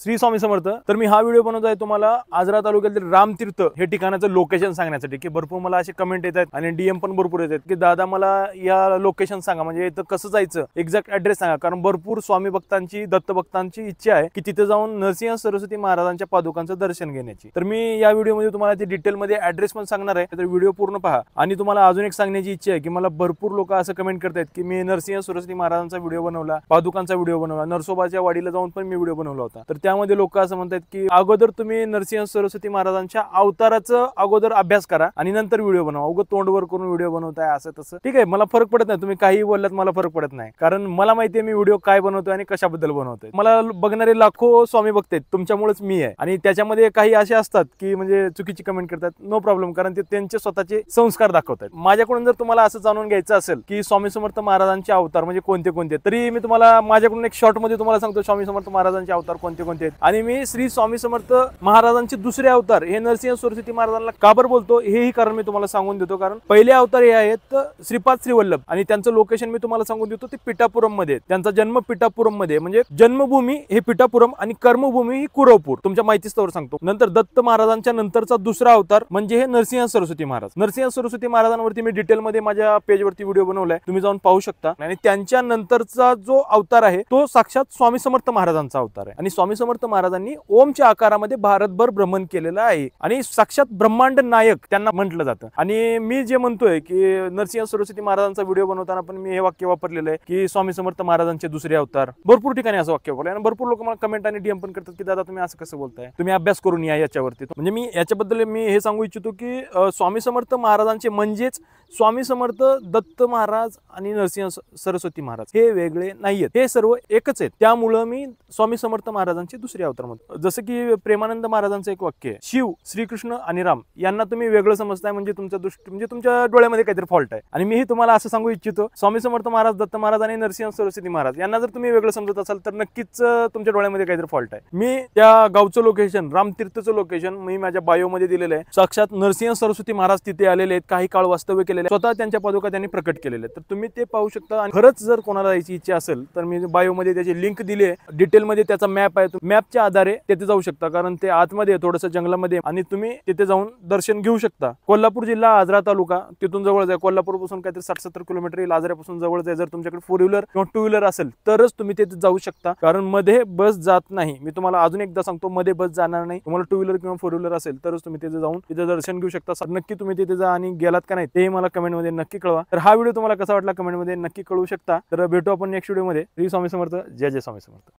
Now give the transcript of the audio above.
श्री स्वामी समर्थ। तर मी हा व्हिडिओ बनवत आहे तुम्हाला आजरा तालुक्यातील रामतीर्थ हे ठिकाणाचं लोकेशन सांगण्यासाठी की भरपूर मला असे कमेंट येतात आणि डीएम पण भरपूर येतात की दादा मला या लोकेशन सांगा, म्हणजे इथं कसं जायचं, एक्झॅक्ट ऍड्रेस सांगा। कारण भरपूर स्वामी भक्तांची, दत्त भक्तांची इच्छा आहे की तिथे जाऊन नरसिंह सरस्वती महाराजांच्या पादुकांचं दर्शन घेण्याची। तर मी या व्हिडिओमध्ये तुम्हाला ते डिटेल मध्ये ऍड्रेस पण सांगणार आहे, तर व्हिडिओ पूर्ण पहा। आणि तुम्हाला अजून एक सांगण्याची इच्छा आहे की मला भरपूर लोक असं कमेंट करतात की मी नरसिंह सरस्वती महाराजांचा व्हिडिओ बनवला, पादुकांचा व्हिडिओ बनवला, नरसोबाच्या वाडीला जाऊन पण मी व्हिडिओ बनवला होता। तर त्यामध्ये लोक असं म्हणतात की अगोदर तुम्ही नरसिंह सरस्वती महाराजांच्या अवताराचं अगोदर अभ्यास करा आणि नंतर व्हिडिओ बनवा, उगाच तोंडवर करून व्हिडिओ बनवताय असं तसं। ठीक आहे, मला फरक पडत नाही, तुम्ही काही बोललात मला फरक पडत नाही, कारण मला माहिती आहे मी व्हिडिओ काय बनवतोय आणि कशाबद्दल बनवतोय। मला बघणारे लाखो स्वामी भक्त आहेत, तुमच्यामुळेच मी आहे। आणि त्याच्यामध्ये काही असे असतात की म्हणजे चुकीची कमेंट करतात, नो प्रॉब्लेम, कारण ते त्यांचे स्वतःचे संस्कार दाखवतात। माझ्याकडून जर तुम्हाला असं जाणून घ्यायचं असेल की स्वामी समर्थ महाराजांचे अवतार म्हणजे कोणते कोणते, तरी मी तुम्हाला माझ्याकडून एक शॉर्ट मध्ये तुम्हाला सांगतो स्वामी समर्थ महाराजांचे अवतार कोणते कोणते आहेत। आणि मी श्री स्वामी समर्थ महाराजांचे दुसरे अवतार हे नरसिंह सरस्वती महाराजांना का बरं बोलतो हेही कारण मी तुम्हाला सांगून देतो। कारण पहिले अवतार हे आहेत श्रीपाद श्रीवल्लभ, आणि त्यांचं लोकेशन मी तुम्हाला सांगून देतो, ते पिठापुरम मध्ये, त्यांचा जन्म पिठापुरम मध्ये, म्हणजे जन्मभूमी हे पिठापुरम आणि कर्मभूमी ही कुरवपूर, तुमच्या माहितीस्तवर सांगतो। नंतर दत्त महाराजांच्या नंतरचा दुसरा अवतार म्हणजे हे नरसिंह सरस्वती महाराज। नरसिंह सरस्वती महाराजांवरती मी डिटेल मध्ये माझ्या पेजवरती व्हिडिओ बनवलाय, तुम्ही जाऊन पाहू शकता। आणि त्यांच्या नंतरचा जो अवतार आहे तो साक्षात स्वामी समर्थ महाराजांचा अवतार आहे। आणि स्वामी समर्थ महाराजांनी ओमच्या आकारामध्ये भारतभर भ्रमण केलेलं आहे आणि साक्षात ब्रह्मांड नायक त्यांना म्हटलं जातं। आणि मी जे म्हणतोय की नरसिंह सरस्वती महाराजांचा व्हिडिओ बनवताना पण मी हे वाक्य वापरलेलं आहे की स्वामी समर्थ महाराजांचे दुसरे अवतार, भरपूर ठिकाणी असं वाक्य वापरलं। आणि भरपूर लोक मला कमेंट आणि डीएम पण करतात की दादा तुम्ही असं कसं बोलताय, तुम्ही अभ्यास करून या याच्यावरती। म्हणजे मी याच्याबद्दल मी हे सांगू इच्छितो की स्वामी समर्थ महाराजांचे म्हणजेच स्वामी समर्थ दत्त महाराज आणि नरसिंह सरस्वती महाराज हे वेगळे नाहीयेत, हे सर्व एकच आहेत। त्यामुळं मी स्वामी समर्थ महाराजांचे दुसरे अवतार म्हणतो। जसं की प्रेमानंद महाराजांचं एक वाक्य आहे, शिव, श्रीकृष्ण आणि राम यांना तुम्ही वेगळं समजताय म्हणजे तुमच्या म्हणजे तुमच्या डोळ्यामध्ये काहीतरी फॉल्ट आहे। आणि मी तुम्हाला असं सांगू इच्छितो, स्वामी समर्थ महाराज, दत्त महाराज आणि नरसिंह सरस्वती महाराज यांना जर तुम्ही वेगळं समजत असाल तर नक्कीच तुमच्या डोळ्यामध्ये काहीतरी फॉल्ट आहे। मी त्या गावचं लोकेशन, रामतीर्थचं लोकेशन मी माझ्या बायो मध्ये दिलेलं आहे। साक्षात नरसिंह सरस्वती महाराज तिथे आलेले आहेत, काही काळ वास्तव्य केलेले, स्वतः त्यांच्या पादुका त्यांनी प्रकट केलेले आहेत, तर तुम्ही ते पाहू शकता। आणि खरंच जर कोणाला जायची इच्छा असेल तर मी बायो मध्ये त्याची लिंक दिली आहे, डिटेल मध्ये त्याचा मॅप आहे, मॅपच्या आधारे तिथे जाऊ शकता, कारण ते आतमध्ये थोडंसं जंगलामध्ये, आणि तुम्ही तिथे जाऊन दर्शन घेऊ शकता। कोल्हापूर जिल्हा, आजरा तालुका तिथून जवळ आहे, कोल्हापूर पासून काहीतरी 60-70 किलोमीटर येईल, आजऱ्यापासून जवळ आहे। जर तुमच्याकडे 4 व्हीलर किंवा 2 व्हीलर असेल तरच तुम्ही तिथे जाऊ शकता, कारण मध्ये बस जात नाही। मी तुम्हाला अजून एकदा सांगतो, मध्ये बस जाणार नाही, तुम्हाला 2 व्हीलर किंवा 4 व्हीलर असेल तरच तुम्ही तिथे जाऊन तिथे दर्शन घेऊ शकता। नक्की तुम्ही तिथे जा आणि गेलात का नाही ते मला कमेंट मध्ये नक्की कळवा। तर हा व्हिडिओ तुम्हाला कसा वाटला कमेंट मध्ये नक्की कळवू शकता। तर भेटू आपण नेक्स्ट व्हिडिओ मध्ये। श्री स्वामी समर्थ, जय जय स्वामी समर्थ।